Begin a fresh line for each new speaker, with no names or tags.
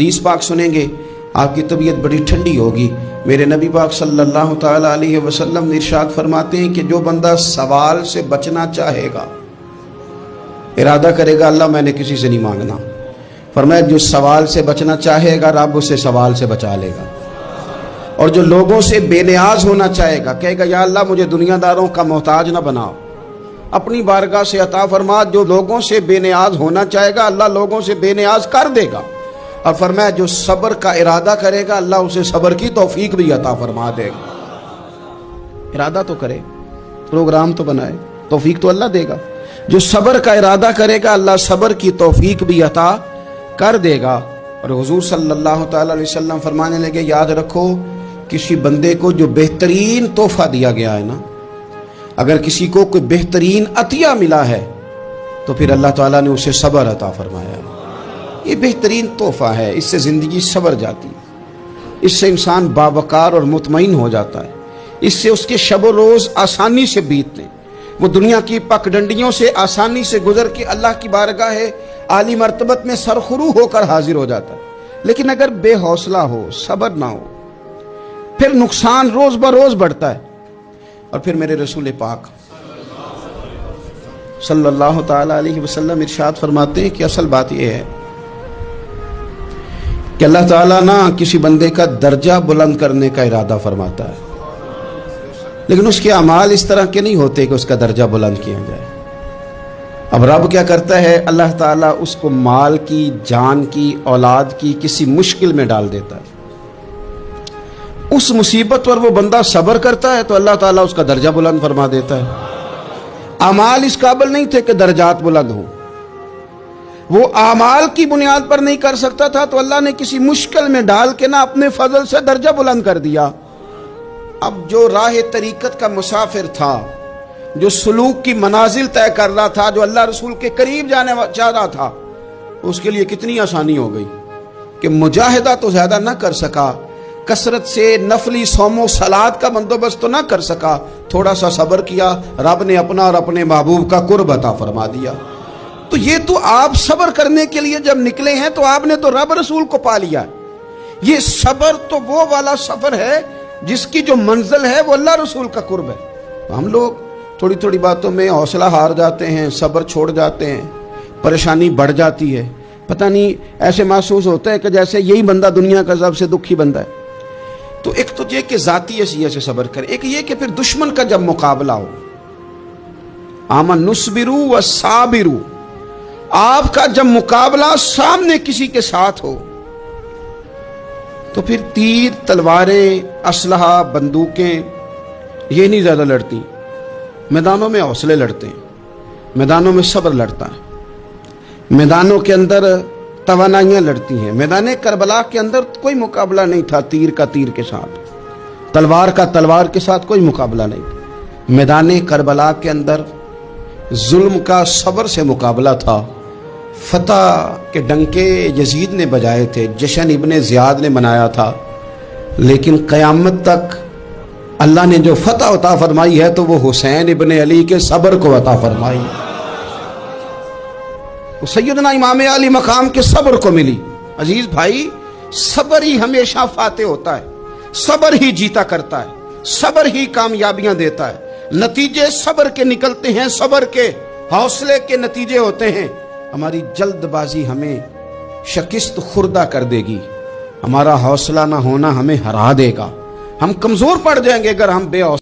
حدیث پاک سنیں گے آپ کی طبیعت بڑی ٹھنڈی ہوگی۔ میرے نبی پاک صلی اللہ تعالیٰ علیہ وسلم نے ارشاد فرماتے ہیں کہ جو بندہ سوال سے بچنا چاہے گا، ارادہ کرے گا اللہ میں نے کسی سے نہیں مانگنا، فرمایا جو سوال سے بچنا چاہے گا رب اسے سوال سے بچا لے گا۔ اور جو لوگوں سے بے نیاز ہونا چاہے گا، کہے گا یا اللہ مجھے دنیا داروں کا محتاج نہ بناؤ، اپنی بارگاہ سے عطا فرما۔ جو لوگوں سے بے نیاز ہونا چاہے گا اللہ لوگوں سے بے نیاز کر دے گا۔ اور فرمایا جو صبر کا ارادہ کرے گا اللہ اسے صبر کی توفیق بھی عطا فرما دے گا۔ ارادہ تو کرے، پروگرام تو بنائے، توفیق تو اللہ دے گا۔ جو صبر کا ارادہ کرے گا اللہ صبر کی توفیق بھی عطا کر دے گا۔ اور حضور صلی اللہ تعالی علیہ وسلم فرمانے لگے یاد رکھو کسی بندے کو جو بہترین تحفہ دیا گیا ہے نا، اگر کسی کو کوئی بہترین عطیہ ملا ہے تو پھر اللہ تعالیٰ نے اسے صبر عطا فرمایا ہے۔ یہ بہترین تحفہ ہے، اس سے زندگی سنور جاتی ہے، اس سے انسان باوقار اور مطمئن ہو جاتا ہے، اس سے اس کے شب و روز آسانی سے بیتتے ہیں، وہ دنیا کی پک ڈنڈیوں سے آسانی سے گزر کے اللہ کی بارگاہ عالی مرتبت میں سرخرو ہو کر حاضر ہو جاتا ہے۔ لیکن اگر بے حوصلہ ہو، صبر نہ ہو، پھر نقصان روز بروز بڑھتا ہے۔ اور پھر میرے رسول پاک صلی اللہ تعالی علیہ وسلم ارشاد فرماتے ہیں کہ اصل بات یہ ہے کہ اللہ تعالیٰ نہ کسی بندے کا درجہ بلند کرنے کا ارادہ فرماتا ہے، لیکن اس کے اعمال اس طرح کے نہیں ہوتے کہ اس کا درجہ بلند کیا جائے۔ اب رب کیا کرتا ہے، اللہ تعالیٰ اس کو مال کی، جان کی، اولاد کی کسی مشکل میں ڈال دیتا ہے، اس مصیبت پر وہ بندہ صبر کرتا ہے تو اللہ تعالیٰ اس کا درجہ بلند فرما دیتا ہے۔ اعمال اس قابل نہیں تھے کہ درجات بلند ہوں، وہ اعمال کی بنیاد پر نہیں کر سکتا تھا تو اللہ نے کسی مشکل میں ڈال کے نہ اپنے فضل سے درجہ بلند کر دیا۔ اب جو راہ طریقت کا مسافر تھا، جو سلوک کی منازل طے کر رہا تھا، جو اللہ رسول کے قریب جانے چاہ رہا تھا، اس کے لیے کتنی آسانی ہو گئی کہ مجاہدہ تو زیادہ نہ کر سکا، کثرت سے نفلی صوم و صلات کا بندوبست تو نہ کر سکا، تھوڑا سا صبر کیا، رب نے اپنا اور اپنے محبوب کا قرب عطا فرما دیا۔ تو یہ تو آپ صبر کرنے کے لیے جب نکلے ہیں تو آپ نے تو رب رسول کو پا لیا۔ یہ صبر تو وہ والا سفر ہے جس کی جو منزل ہے وہ اللہ رسول کا قرب ہے۔ تو ہم لوگ تھوڑی تھوڑی باتوں میں حوصلہ ہار جاتے ہیں، صبر چھوڑ جاتے ہیں، پریشانی بڑھ جاتی ہے، پتہ نہیں ایسے محسوس ہوتا ہے کہ جیسے یہی بندہ دنیا کا سب سے دکھی بندہ ہے۔ تو ایک تو یہ کہ ذاتی حیثیت سے صبر کرے، ایک یہ کہ پھر دشمن کا جب مقابلہ ہو، آمن نصبرو و صابرو، آپ کا جب مقابلہ سامنے کسی کے ساتھ ہو تو پھر تیر، تلواریں، اسلحہ، بندوقیں یہ نہیں زیادہ لڑتی، میدانوں میں حوصلے لڑتے ہیں، میدانوں میں صبر لڑتا ہے، میدانوں کے اندر توانائیاں لڑتی ہیں۔ میدان کربلا کے اندر کوئی مقابلہ نہیں تھا تیر کا تیر کے ساتھ، تلوار کا تلوار کے ساتھ کوئی مقابلہ نہیں تھا۔ میدان کربلا کے اندر ظلم کا صبر سے مقابلہ تھا۔ فتح کے ڈنکے یزید نے بجائے تھے، جشن ابن زیاد نے منایا تھا، لیکن قیامت تک اللہ نے جو فتح عطا فرمائی ہے تو وہ حسین ابن علی کے صبر کو عطا فرمائی، وہ سیدنا امام علی مقام کے صبر کو ملی۔ عزیز بھائی، صبر ہی ہمیشہ فاتح ہوتا ہے، صبر ہی جیتا کرتا ہے، صبر ہی کامیابیاں دیتا ہے، نتیجے صبر کے نکلتے ہیں، صبر کے، حوصلے کے نتیجے ہوتے ہیں۔ ہماری جلد بازی ہمیں شکست خوردہ کر دے گی، ہمارا حوصلہ نہ ہونا ہمیں ہرا دے گا، ہم کمزور پڑ جائیں گے اگر ہم بے حوصلہ